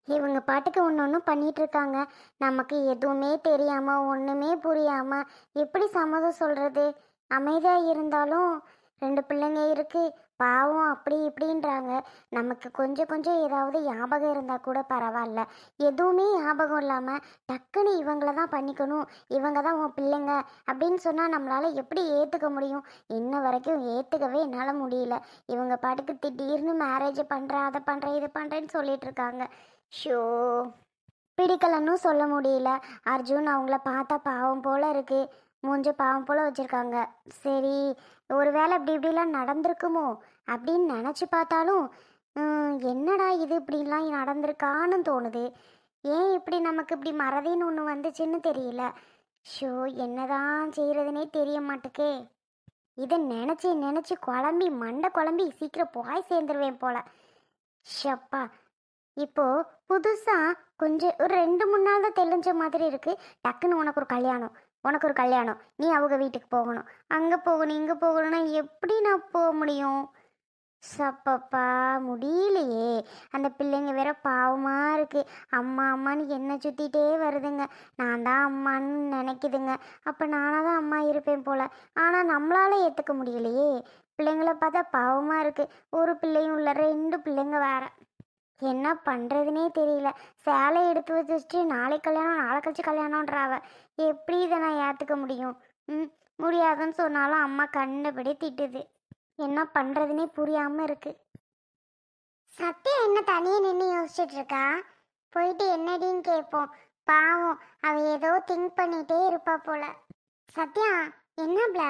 இவங்க பாட்டுக்கு ஒன்று ஒன்றும் பண்ணிட்டு இருக்காங்க. நமக்கு எதுவுமே தெரியாம ஒன்றுமே புரியாம எப்படி சம்மதம் சொல்றது? அமைதியா இருந்தாலும் ரெண்டு பிள்ளைங்க இருக்கு, பாவம் அப்படி இப்படின்றாங்க. நமக்கு கொஞ்சம் கொஞ்சம் ஏதாவது ஞாபகம் இருந்தா கூட பரவாயில்ல. எதுவுமே ஞாபகம் இல்லாம டக்குன்னு இவங்கள தான் பண்ணிக்கணும், இவங்க தான் உன் பிள்ளைங்க அப்படின்னு சொன்னா நம்மளால எப்படி ஏத்துக்க முடியும்? இன்ன வரைக்கும் ஏத்துக்கவே என்னால முடியல. இவங்க பாட்டுக்கு திடீர்னு மேரேஜ் பண்றேன், அதை பண்றேன், இது பண்றேன்னு சொல்லிட்டு இருக்காங்க. ஷோ, பிடிக்கலன்னு சொல்ல முடியல. அர்ஜுன் அவங்கள பார்த்தா பாவம் போல இருக்கு, மூஞ்ச பாவம் போல வச்சிருக்காங்க. சரி, ஒருவேளை இப்படி இப்படிலாம் நடந்திருக்குமோ அப்படின்னு நினச்சி பார்த்தாலும் என்னடா இது இப்படிலாம் நடந்திருக்கான்னு தோணுது. ஏன் இப்படி நமக்கு இப்படி மறதின்னு ஒன்று வந்துச்சுன்னு தெரியல. ஷோ, என்னதான் செய்யறதுனே தெரிய மாட்டுக்கே. இதை நினச்சி நினச்சி குழம்பி மண்டை குழம்பி சீக்கிரம் போய் சேர்ந்துருவேன் போல. ஷப்பா, இப்போ புதுசா கொஞ்சம் ஒரு 2 3 நாள் தான் தெளிஞ்ச மாதிரி இருக்கு. டக்குன்னு உனக்கு ஒரு கல்யாணம், உனக்கு ஒரு கல்யாணம், நீ அவங்க வீட்டுக்கு போகணும், அங்கே போகணும், இங்கே போகணும்னா எப்படி நான் போக முடியும்? சப்பப்பா, முடியலையே. அந்த பிள்ளைங்க வேற பாவமா இருக்கு. அம்மா அம்மான்னு என்ன சுத்திட்டே வருதுங்க. நான் தான் அம்மான்னு நினைக்குதுங்க. அப்ப நானா தான் அம்மா இருப்பேன் போல. ஆனா நம்மளால ஏத்துக்க முடியலையே. பிள்ளைங்கள பார்த்தா பாவமா இருக்கு. ஒரு பிள்ளையும் இல்லை, 2 பிள்ளைங்க வேற. என்ன பண்ணுறதுனே தெரியல. சேலை எடுத்து வச்சுட்டு நாளை கல்யாணம், நாளை கழிச்சு கல்யாணம்ன்றாவ. எப்படி இதை நான் ஏற்றுக்க முடியும்? முடியாதுன்னு சொன்னாலும் அம்மா கண்டபடி திட்டுது. என்ன பண்ணுறதுனே புரியாமல் இருக்கு. சத்யா என்ன தனியே நின்று யோசிச்சுட்டு இருக்கா? போயிட்டு என்னடின்னு கேட்போம். பாவம், அவ ஏதோ திங்க் பண்ணிட்டே இருப்பா போல. சத்யா, என்னப்ல?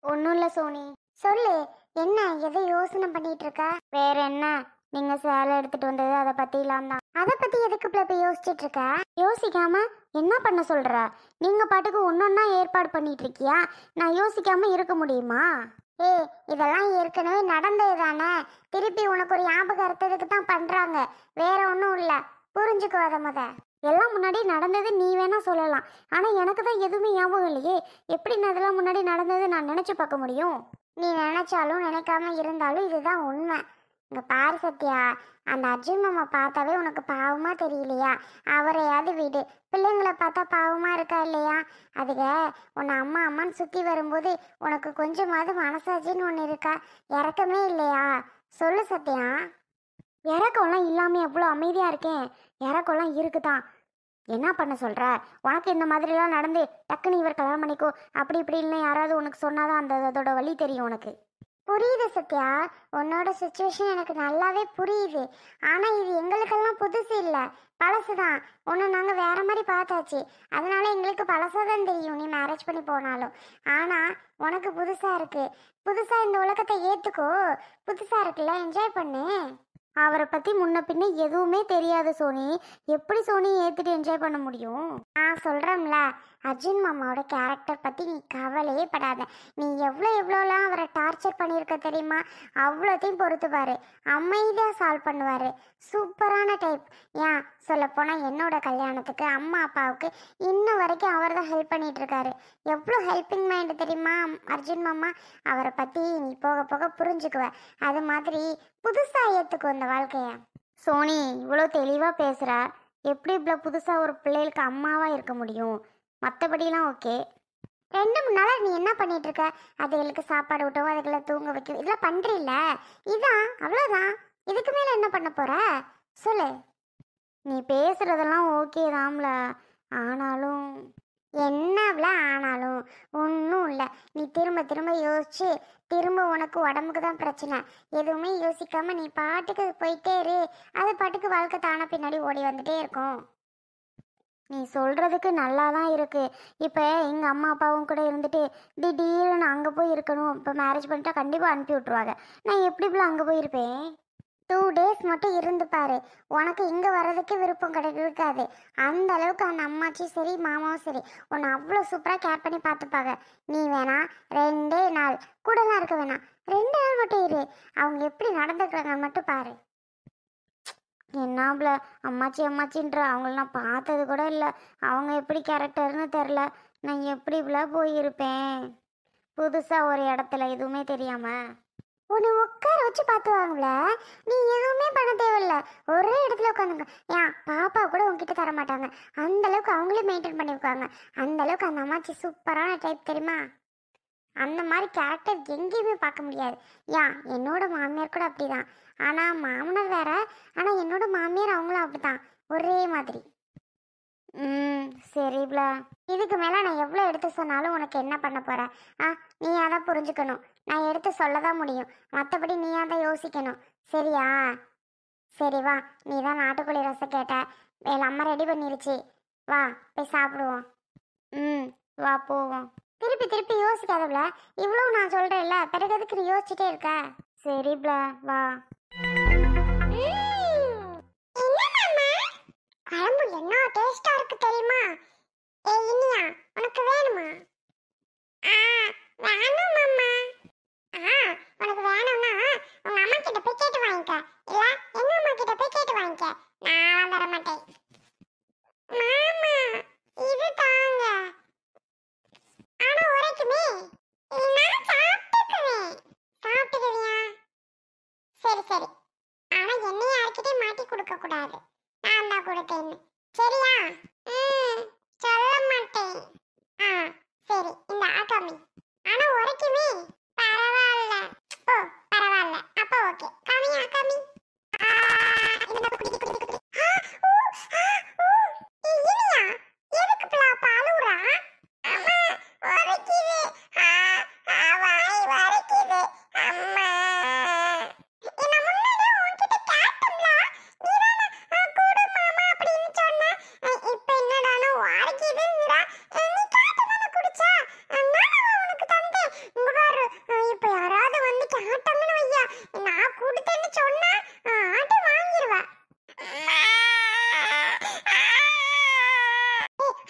ஒன்றும் இல்லை சோனி. சொல்லு, என்ன எதை யோசனை பண்ணிட்டு இருக்க? வேற என்ன, நீங்க சேலை எடுத்துட்டு வந்தது அதை பத்திலாம் தான். அதை பத்தி எதுக்கு இப்ப யோசிச்சுட்டு இருக்க? யோசிக்காம என்ன பண்ண சொல்ற? நீங்க பாட்டுக்கு ஒன்னொன்னா ஏற்பாடு பண்ணிட்டு இருக்கியா? நான் யோசிக்காம இருக்க முடியுமா? ஏய், இதெல்லாம் ஏற்கனவே நடந்தது தானே. திருப்பி உனக்கு ஒரு ஞாபகம் அர்த்தத்துக்கு தான் பண்றாங்க, வேற ஒன்றும் இல்லை. புரிஞ்சுக்கோ அதை எல்லாம் முன்னாடி நடந்தது நீ வேணா சொல்லலாம், ஆனா எனக்கு தான் எதுவுமே ஞாபகம் இல்லையே. எப்படி நான் இதெல்லாம் முன்னாடி நடந்தது நான் நினைச்சு பார்க்க முடியும்? நீ நினைச்சாலும் நினைக்காம இருந்தாலும் இதுதான் உண்மை. இங்க பாரு சத்யா, அந்த அர்ஜுன் மாமா பார்த்தாவே உனக்கு பாவமா தெரியலையா? அவரையாவது விடு, பிள்ளைங்களை பார்த்தா பாவமா இருக்கா இல்லையா? அதுக உன்னை அம்மா அம்மான்னு சுத்தி வரும்போது உனக்கு கொஞ்சமாவது மனசாட்சின்னு ஒன்று இருக்கா? இறக்கமே இல்லையா? சொல்லு சத்யா. இறக்கம்லாம் இல்லாம எவ்வளோ அமைதியா இருக்கேன். இறக்கம்லாம் இருக்குதான். என்ன பண்ண சொல்ற? உனக்கு இந்த மாதிரிலாம் நடந்து டக்குன்னு இவர் கல்யாணம் பண்ணிக்கோ அப்படி இப்படின்னு யாராவது உனக்கு சொன்னாதான் அதோட வழி தெரியும் உனக்கு. புரியுது சத்யா, உன்னோட சுச்சுவேஷன் எனக்கு நல்லாவே புரியுது. ஆனா இது எங்களுக்கெல்லாம் புதுசு இல்லை, பழசுதான். ஒன்று நாங்கள் வேற மாதிரி பார்த்தாச்சு, அதனால எங்களுக்கு பழசாதான் தெரியும் நீ மேரேஜ் பண்ணி போனாலும். ஆனா உனக்கு புதுசா இருக்கு. புதுசா இந்த உலகத்தை ஏத்துக்கோ. புதுசா இருக்குல்ல, என்ஜாய் பண்ணு. அவரை பத்தி முன்ன பின்ன எதுவுமே தெரியாது சோனி. எப்படி சோனி ஏத்துட்டு என்ஜாய் பண்ண முடியும்? நான் சொல்றேன்ல, அர்ஜுன் மாமாவோட கேரக்டர் பத்தி நீ கவலையே படாத. நீ எவ்வளோலாம் அவரை டார்ச்சர் பண்ணியிருக்க தெரியுமா? அவ்வளோத்தையும் பொறுத்துப்பாரு, அமைதியா சால்வ் பண்ணுவாரு. சூப்பரான டைப். ஏன் சொல்லப்போனா என்னோட கல்யாணத்துக்கு அம்மா அப்பாவுக்கு இன்ன வரைக்கும் அவர் தான் ஹெல்ப் பண்ணிட்டு இருக்காரு. எவ்வளோ ஹெல்பிங் மைண்ட் தெரியுமா அர்ஜுன் மாமா? அவரை பத்தி நீ போக போக புரிஞ்சுக்குவ. அது மாதிரி புதுசா ஏத்துக்கும் இந்த வாழ்க்கைய. சோனி, இவ்வளோ தெளிவா பேசுற, எப்படி இவ்வளோ புதுசா ஒரு பிள்ளைகளுக்கு அம்மாவா இருக்க முடியும்? மற்றபடிலாம் ஓகே. 2 3 நாளா நீ என்ன பண்ணிட்டு இருக்க? அதுகளுக்கு சாப்பாடு விட்டவும் அதுகளை தூங்க வைக்கும், இதெல்லாம் பண்றீல்ல? இதான், அவ்வளோதான். இதுக்கு மேல என்ன பண்ண போற? சொல்லு. நீ பேசுறதெல்லாம் ஓகே தாம்ல, ஆனாலும் என்னவ்ல ஆனாலும் ஒன்றும் இல்லை. நீ திரும்ப திரும்ப யோசிச்சு திரும்ப உனக்கு உடம்புக்கு தான் பிரச்சனை. எதுவுமே யோசிக்காம நீ பாட்டுக்கு போயிட்டே இரு, அது பாட்டுக்கு வாழ்க்கை தானே பின்னாடி ஓடி வந்துட்டே இருக்கும். நீ சொல்றதுக்கு நல்லா தான் இருக்கு. இப்போ எங்கள் அம்மா அப்பாவும் கூட இருந்துட்டு திடீர்னு அங்கே போய் இருக்கணும், இப்போ மேரேஜ் பண்ணிட்டா கண்டிப்பாக அனுப்பி விட்ருவாங்க. நான் எப்படி இப்படி அங்கே போயிருப்பேன்? 2 டேஸ் மட்டும் இருந்து பாரு, உனக்கு இங்கே வர்றதுக்கு விருப்பம் இருக்காது. அந்த அளவுக்கு அந்த அம்மாச்சி சரி மாமாவும் சரி உன்னை அவ்வளோ சூப்பராக கேர் பண்ணி பார்த்துப்பாங்க. நீ வேணா 2 நாள் கூடலாம் இருக்க வேணாம், 2 நாள் மட்டும் இரு. அவங்க எப்படி நடந்துக்கிறாங்கன்னு மட்டும் பாரு. என்னாப்ல அம்மாச்சி அம்மாச்சின்ற அவங்கள நான் பார்த்தது கூட இல்லை. அவங்க எப்படி கேரக்டர்னு தெரில. நான் எப்படி இப்படிலாம் போயிருப்பேன் புதுசாக ஒரு இடத்துல எதுவுமே தெரியாம? உன்னை உட்கார வச்சு பார்த்துவாங்கள. நீ எதுவுமே பண்ண தேவையில்ல, ஒரே இடத்துல உட்காந்துங்க. ஏன் பாப்பா கூட உங்ககிட்ட தர மாட்டாங்க, அந்த அளவுக்கு அவங்களே மெயின்டைன் பண்ணியிருக்காங்க. அந்த அளவுக்கு அந்த அம்மாச்சி சூப்பரான டைப் தெரியுமா? அந்த மாதிரி கேரக்டர் எங்கேயுமே பார்க்க முடியாது. ஏன் என்னோட மாமியார் கூட அப்படிதான். ஆனால் மாமனார் வேற, ஆனால் என்னோட மாமியார் அவங்களும் அப்படிதான், ஒரே மாதிரி. சரிப்ல. இதுக்கு மேலே நான் எவ்வளோ எடுத்து சொன்னாலும் உனக்கு என்ன பண்ண போற? நீ அதான் புரிஞ்சுக்கணும். நான் எடுத்து சொல்ல தான் முடியும், மற்றபடி நீ தான் யோசிக்கணும். சரியா? சரி வா, நீ தான் நாட்டுக்கோழி ரசம் கேட்ட, வேலை அம்மா ரெடி பண்ணிருச்சு. வா போய் சாப்பிடுவோம். வா போவோம். திருப்பி திருப்பி யோசிக்காதப்ல, இவ்வளோ நான் சொல்கிறேன்ல, பிறகு எதுக்கு நீ யோசிச்சுட்டே இருக்க? சரிப்ல வா. குழம்பு என்ன டேஸ்டா இருக்கு தெரியுமா? இனியா உனக்கு வேணுமா? வேணும் மாமா. உனக்கு வேணும்னா உங்க அம்மா கிட்ட போய் கேட்டு வாங்கிக்க, இல்ல எங்க அம்மா கிட்ட போய் கேட்டு வாங்கிக்க, நான் தர மாட்டேன். மாமா இது தாங்க. ஆனா உரைக்குமே, நான் சாப்பிட்டுக்குவேன். சாப்பிட்டுக்குவியா? சரி சரி, ஆனா என்னைய யார்கிட்டயும் மாட்டி கொடுக்க கூடாது, நான் தான் கொடுத்தேன்னு. சரியா? சொல்ல மாட்டேன். சரி இந்த ஆகாமி. ஆனா உரைக்குமே. பரவாயில்ல. ஓ பரவாயில்ல, அப்ப ஓகே. காமி ஆகாமி. எதுக்கு பாலுறா? அம்மா உரைக்குது. வாய் வரைக்குது அம்மா. என்ன முன்னாடியே உன்கிட்ட கேட்டோம்ல, நீதானே கூடு மாமா அப்படின்னு சொன்ன. இப்ப என்னடானா உரைக்குதுங்கறா. நீ காட்டதானே குடிச்சா, நானே உனக்கு தந்தேன். இங்க பாரு, இப்ப யாராவது வந்து கேட்டாங்கன்னு வையா, நான் கொடுத்தேன்னு சொன்னா ஆட்டி வாங்கிடுவ.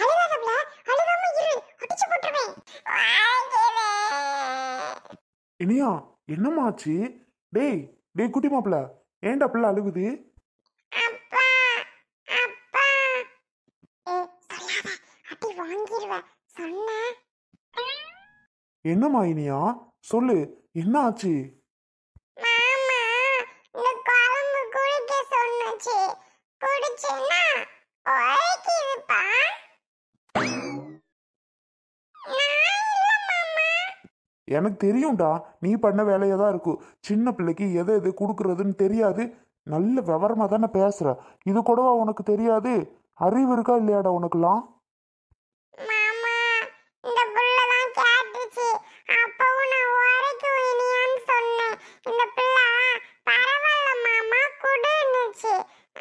அழுகாதப்ல, அழுகாம இரு, அடிச்சு போட்டுருவேன். இனியா என்னமாச்சு? டேய் டேய் குட்டி மாப்பிள்ள, ஏன்டா பிள்ளை அழுகுது? அப்பா அப்பா. சொல்லாத, அடி வாங்கிடுவ சொன்ன. என்னம்மா இனியா சொல்லு, என்ன ஆச்சு? மாமா இந்த குழம்பு குடிக்க சொன்னுச்சு, குடிச்சேன்னா உரைக்குதுப்பா. எனக்கு தெரியும்டா, நீ பண்ண வேலையா தான் இருக்கும். சின்ன பிள்ளைக்கு எதை எது கொடுக்கறதுன்னு தெரியாது. நல்ல விவரமா தானே பேசுற, இது கூடவா உனக்கு தெரியாது? அறிவு இருக்கா இல்லையாடா உனக்குலாம்? மாமா இந்த புள்ளதான் கேட்டுச்சு, அப்பவும் நான் உரைக்கும் இனியான்னு சொன்னேன். இந்த பிள்ளை பரவாயில்ல மாமா குடுன்னுச்சு,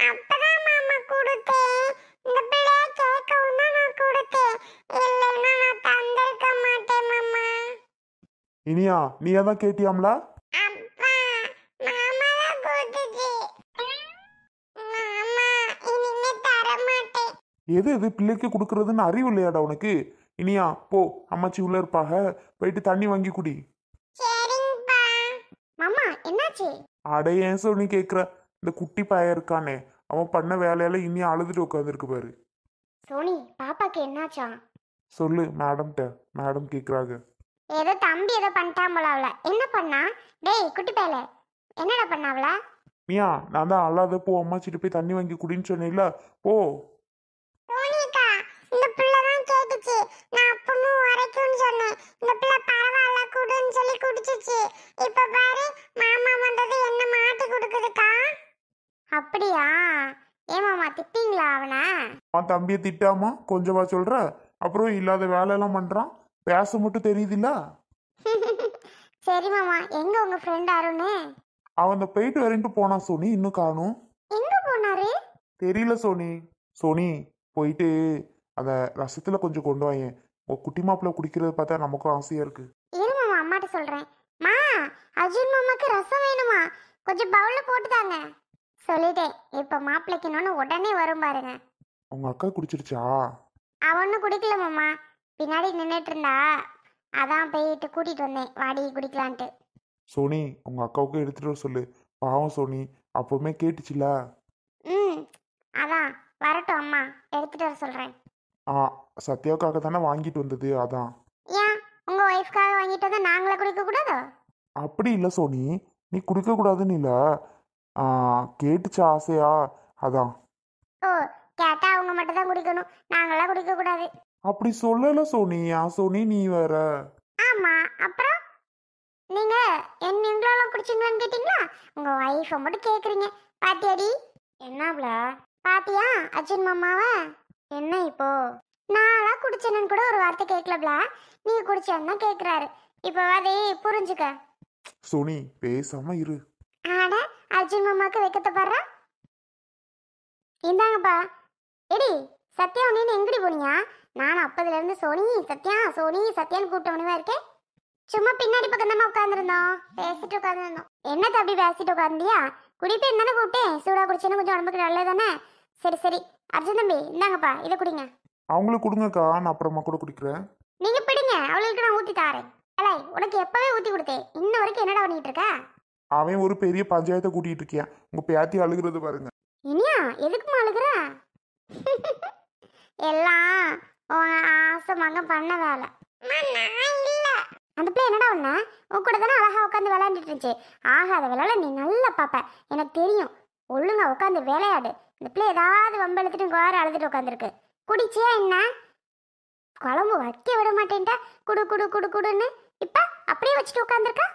அப்பதான் மாமா கொடுத்தேன். இந்த பிள்ளைய கேட்கவும் தான் நான் கொடுத்தேன், இல்லைன்னா நான் தந்திருக்க மாட்டேன் மாமா. இனியா நீ தான் கேட்டியாம்ல? அப்பா மாமா தான் கொடுத்துச்சு. மாமா இனிமே தர மாட்டேன். எது எது பிள்ளைக்கு கொடுக்கறதுன்னு அறிவு இல்லையாடா உனக்கு? இனியா போ, அம்மாச்சி உள்ள இருப்பாக, போயிட்டு தண்ணி வாங்கி குடி. சரிங்கப்பா. மாமா என்னாச்சு? அட ஏன் சொல்லி கேட்குற, இந்த குட்டி பையன் இருக்கானே, அவன் பண்ண வேலையால இனியா அழுதுட்டு உட்காந்துருக்கு பாரு. சோனி பாப்பாக்கு என்னாச்சா? சொல்லு மேடம்கிட்ட, மேடம் கேட்குறாங்க. ஏதோ தம்பி ஏதோ பண்ணிட்டான் போல. அவள என்ன பண்ணா? டேய் குட்டி பயல, என்னடா பண்ண அவள? மியா நான் தான் அல்லாத போ, அம்மாச்சிட்டு போய் தண்ணி வாங்கி குடின்னு சொன்னேன்ல, போ. சோனிக்கா இந்த பிள்ளை தான் கேட்டுச்சு, நான் அப்பவும் உரைக்கும்னு சொன்னேன். இந்த பிள்ளை பரவாயில்ல குடுன்னு சொல்லி குடிச்சிச்சு. இப்ப பாரு மாமா வந்தது என்ன மாட்டி கொடுக்குதுக்கா. அப்படியா? ஏமாமா திட்டிங்களா அவனை? அவன் தம்பியை திட்டாமா கொஞ்சமா சொல்ற, அப்புறம் இல்லாத வேலையெல்லாம் பண்றான், பேச மட்டும் தெரியுதுல்ல. சரி மாமா, எங்க உங்க ஃப்ரெண்ட் அருண்? அவன் அந்த போயிட்டு வரேன்ட்டு போனான் சோனி, இன்னும் காணும். எங்க போனாரு? தெரியல சோனி. சோனி போயிட்டு அந்த ரசத்துல கொஞ்சம் கொண்டு வாயேன், குட்டி மாப்பிள்ள குடிக்கிறத பார்த்தா நமக்கும் ஆசையா இருக்கு. இரு மாமா, அம்மாட்ட சொல்றேன். மா அர்ஜுன் மாமாக்கு ரசம் வேணுமா, கொஞ்சம் பவுல்ல போட்டுதாங்க. சொல்லிட்டேன், இப்ப மாப்பிள்ளைக்கு இன்னொன்னு உடனே வரும் பாருங்க. உங்க அக்கா குடிச்சிருச்சா? அவனும் குடிக்கல மாமா, பின்னாடி நின்றுட்டு இருந்தா, அதான் போயிட்டு கூட்டிட்டு வந்தேன், வாடி குடிக்கலான்ட்டு. சோனி உங்க அக்காவுக்கு எடுத்துட்டு வர சொல்லு, பாவம் சோனி அப்பவுமே கேட்டுச்சுல. அதான் வரட்டும் அம்மா, எடுத்துட்டு வர சொல்றேன். சத்யாவுக்காக தானே வாங்கிட்டு வந்தது, அதான். ஏன் உங்க ஒய்ஃப்காக வாங்கிட்டு வந்தா நாங்களே குடிக்க கூடாதோ? அப்படி இல்லை சோனி, நீ குடிக்கக்கூடாதுன்னு இல்லை, கேட்டுச்சு ஆசையா, அதான். ஓ, கேட்டா அவங்க மட்டும் தான் குடிக்கணும், நாங்களாம் குடிக்க கூடாது. அப்படி சொல்லல சோனி. சோனி நீ வேற. ஆமா, அப்புறம் நீங்க எங்களெல்லாம் குடிச்சிங்களான்னு கேட்டீங்களா? உங்க ஒய்ஃபை மட்டும் கேக்குறீங்க. பாத்தியாடி என்னப்ல? பாத்தியா அர்ஜுன் மாமாவா? என்ன இப்போ நாளா குடிச்சேன்னு கூட ஒரு வார்த்தை கேட்கலப்ல, நீ குடிச்சேன்னு தான் கேக்குறாரு. இப்போ அதை புரிஞ்சுக்க. சோனி பேசாம இரு. ஆட அர்ஜுன் மாமாக்கு வைக்கத்த பாரு. இந்தாங்கப்பா. எடி சத்யா, நீ எங்கடி போனீங்க? நான் அப்பதுல இருந்து சோனி சத்யா சோனி சத்யான்னு கூப்பிட்ட முடிவா இருக்கேன். சும்மா பின்னாடி பக்கம் தான் உட்காந்துருந்தோம், பேசிட்டு உட்காந்துருந்தோம். என்னத்த அப்படி பேசிட்டு உட்காந்தியா? குடிப்பேன் தானே கூப்பிட்டேன், சூடா குடிச்சேன்னு கொஞ்சம் உடம்புக்கு நல்லது தானே. சரி சரி அர்ஜுன் தம்பி, இந்தாங்கப்பா, இதை குடிங்க. அவங்களுக்கு கொடுங்கக்கா, நான் அப்புறமா கூட குடிக்கிறேன். நீங்க பிடிங்க, அவளுக்கு நான் ஊத்தி தாரேன். அலை உனக்கு எப்பவே ஊத்தி கொடுத்தேன், இன்ன வரைக்கும் என்னடா பண்ணிட்டு இருக்க? அவன் ஒரு பெரிய பஞ்சாயத்தை கூட்டிட்டு இருக்கியான். உங்க பேத்தி அழுகிறது பாருங்க. இனியா எதுக்குமா அழுகுற? எல்லாம் ஆசை மகன் பண்ண வேலை. அந்த பிள்ளை என்னடா ஒண்ணு உன் கூட தானே அழகா உட்காந்து விளையாண்டுட்டு இருந்துச்சு. ஆகாத விளையாட நீ நல்லா பாப்ப, எனக்கு தெரியும். ஒழுங்கா உட்காந்து விளையாடு. இந்த பிள்ளை ஏதாவது வம்பெழுத்துட்டு கோர அழுதுட்டு உட்காந்துருக்கு. குடிச்சியா என்ன? குழம்பு வைக்க விட மாட்டேன்ட்டா, குடு குடு குடு குடுன்னு இப்ப அப்படியே வச்சுட்டு உட்காந்துருக்கா.